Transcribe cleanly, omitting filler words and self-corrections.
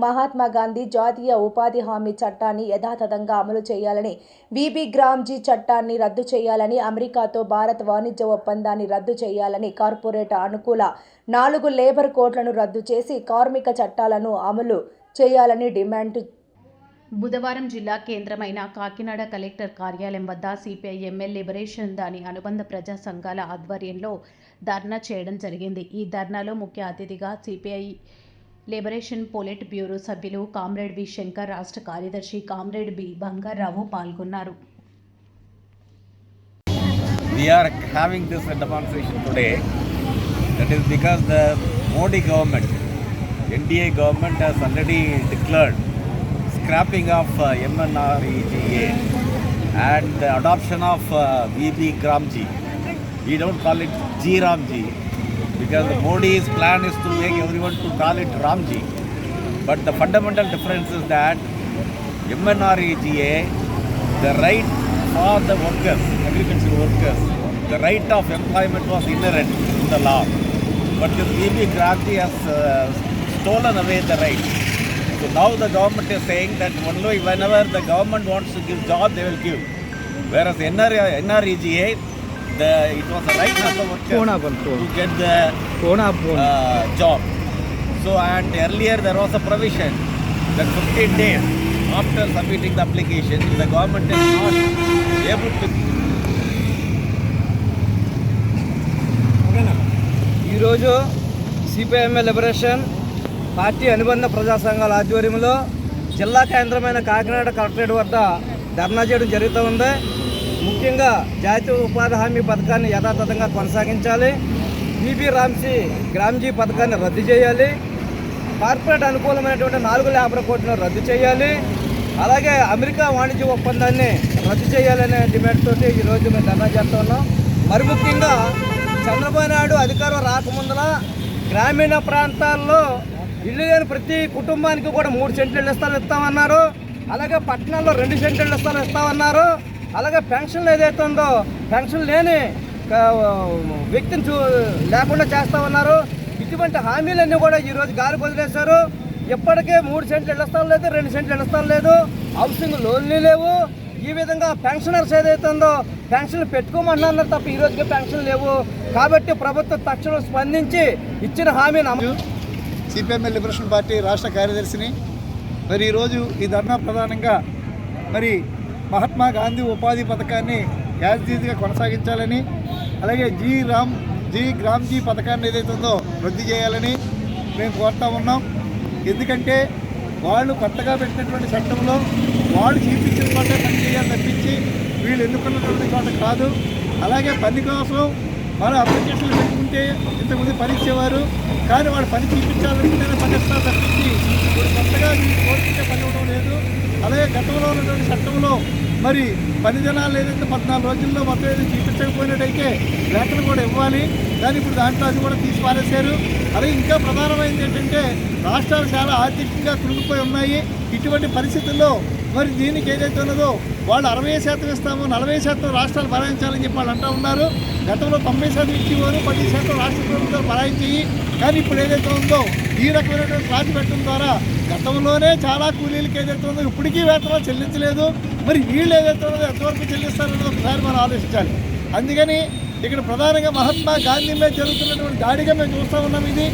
మహాత్మా గాంధీ జాతీయ ఉపాధి హామీ చట్టాన్ని యథాతథంగా అమలు చేయాలని, వీబీ గ్రామ్జీ చట్టాన్ని రద్దు చేయాలని, అమెరికాతో భారత్ వాణిజ్య ఒప్పందాన్ని రద్దు చేయాలని, కార్పొరేట్ అనుకూల 4 లేబర్ కోడ్లను రద్దు చేసి కార్మిక చట్టాలను అమలు చేయాలని డిమాండ్. బుధవారం జిల్లా కేంద్రమైన కాకినాడ కలెక్టర్ కార్యాలయం వద్ద సిపిఐ ఎంఎల్ లిబరేషన్ దాని అనుబంధ ప్రజా సంఘాల ఆధ్వర్యంలో ధర్నా చేయడం జరిగింది. ఈ ధర్నాలో ముఖ్య అతిథిగా సిపిఐ లిబరేషన్ పొలిట్ బ్యూరో సభ్యులు కామ్రేడ్ వి శంకర్, రాష్ట్ర కార్యదర్శి కామ్రేడ్ బి బంగారావు పాల్గొన్నారు. We are having this demonstration today. That is because the Modi government, NDA government, has already declared scrapping of MNREGA and the adoption of VB Gramji. We don't call it G-Ramji because Modi's plan is to make everyone to call it Ramji. But the fundamental difference is that MNREGA, the right for the workers, agricultural workers, the right of employment was inherent in the law. But this VB Gramji has stolen away the right. So now the government is saying that only whenever the government wants to give job, they will give. Whereas NREGA, it was the right of the workers to get the job. So and earlier there was a provision that 15 days after submitting the application, if the government is not able to. ఈరోజు CPIML liberation party అనుబంధ ప్రజా సంఘాల ఆధ్వర్యంలో జిల్లా కేంద్రమైన Kakinada collectorate వద్ద ధర్నా చేయడం జరుగుతూ ఉంది. ముఖ్యంగా జాతీయ ఉపాధి హామీ పథకాన్ని యథాతథంగా కొనసాగించాలి, వీబీ గ్రామ్జీ పథకాన్ని రద్దు చేయాలి, కార్పొరేట్ అనుకూలమైనటువంటి 4 లేబర్ కోడ్లను రద్దు చేయాలి, అలాగే అమెరికా వాణిజ్య ఒప్పందాన్ని రద్దు చేయాలనే డిమాండ్ తోటి ఈరోజు మేము ధర్నా చేస్తూ ఉన్నాం. మరి ముఖ్యంగా చంద్రబాబు నాయుడు అధికారం రాకముందల గ్రామీణ ప్రాంతాల్లో ఇల్లు లేని ప్రతి కుటుంబానికి కూడా 3 సెంట్ల ఇళ్ల స్థలం ఇస్తామన్నారు. అలాగే పట్టణాల్లో 2 సెంట్ల ఇళ్ల స్థలం ఇస్తామన్నారు. అలాగే పెన్షన్లు ఏదైతే ఉందో పెన్షన్ లేని వ్యక్తిని లేకుండా చేస్తామన్నారు. ఇటువంటి హామీలన్నీ కూడా ఈరోజు గాలి వదిలేశారు. ఇప్పటికే 3 సెంట్ల ఇళ్ల స్థలం లేదు, 2 సెంట్ల ఇళ్ల స్థలం లేదు, హౌసింగ్ లోన్లు లేవు. ఈ విధంగా పెన్షనర్స్ ఏదైతే ఉందో పెన్షన్లు పెట్టుకోమన్నారు తప్ప ఈరోజుకి పెన్షన్ లేవు. కాబట్టి ప్రభుత్వం తక్షణం స్పందించి ఇచ్చిన హామీని సిపిఎంఎల్ లిబరేషన్ పార్టీ రాష్ట్ర కార్యదర్శిని. మరి ఈరోజు ఈ ధర్నా ప్రధానంగా మరి మహాత్మా గాంధీ ఉపాధి పథకాన్ని యాజిటీగా కొనసాగించాలని, అలాగే గ్రామ్జీ పథకాన్ని ఏదైతే ఉందో రద్దు చేయాలని మేము కోరుతా ఉన్నాం. ఎందుకంటే వాళ్ళు కొత్తగా పెట్టినటువంటి చట్టంలో వాళ్ళు చూపించిన చోట పని చేయాలని తప్పించి వీళ్ళు ఎన్నుకున్నటువంటి చోట కాదు. అలాగే పని కోసం వాళ్ళు అప్లికేషన్లు పెట్టుకుంటే ఇంతకుముందు పని ఇచ్చేవారు, కానీ వాళ్ళు పని చూపించాలంటేనే పని ఇస్తారు తప్పించి ఇప్పుడు కొత్తగా కోరుకుంటే పని ఇవ్వడం లేదు. అలాగే గతంలో ఉన్నటువంటి చట్టంలో మరి పని దినాలు ఏదైతే 14 రోజుల్లో మొత్తం ఏదైతే చూపించకపోయినట్టయితే వేతనం కూడా ఇవ్వాలి, కానీ ఇప్పుడు దాంట్లో అది కూడా తీసి పారేశారు. అలాగే ఇంకా ప్రధానమైనది ఏంటంటే రాష్ట్రాలు చాలా ఆర్థికంగా కృంగిపోయి ఉన్నాయి. ఇటువంటి పరిస్థితుల్లో మరి దీనికి ఏదైతే ఉన్నదో వాళ్ళు 60% ఇస్తాము, 40% రాష్ట్రాలు భరాయించాలని చెప్పి వాళ్ళు అంటూ ఉన్నారు. గతంలో 90% ఇచ్చేవారు, 10% రాష్ట్ర ప్రభుత్వాలు భరాయించాయి. కానీ ఇప్పుడు ఏదైతే ఉందో ఈ రకమైనటువంటి రాజు పెట్టడం ద్వారా గతంలోనే చాలా కూలీలకు ఏదైతే ఉందో ఇప్పటికీ వేతనాలు చెల్లించలేదు. మరి వీళ్ళు ఏదైతే ఉన్నదో ఎంతవరకు చెల్లిస్తారన్నది ఒకసారి మనం ఆలోచించాలి. అందుకని ఇక్కడ ప్రధానంగా మహాత్మా గాంధీ మీద జరుగుతున్నటువంటి దాడిగా మేము చూస్తూ ఉన్నాం. ఇది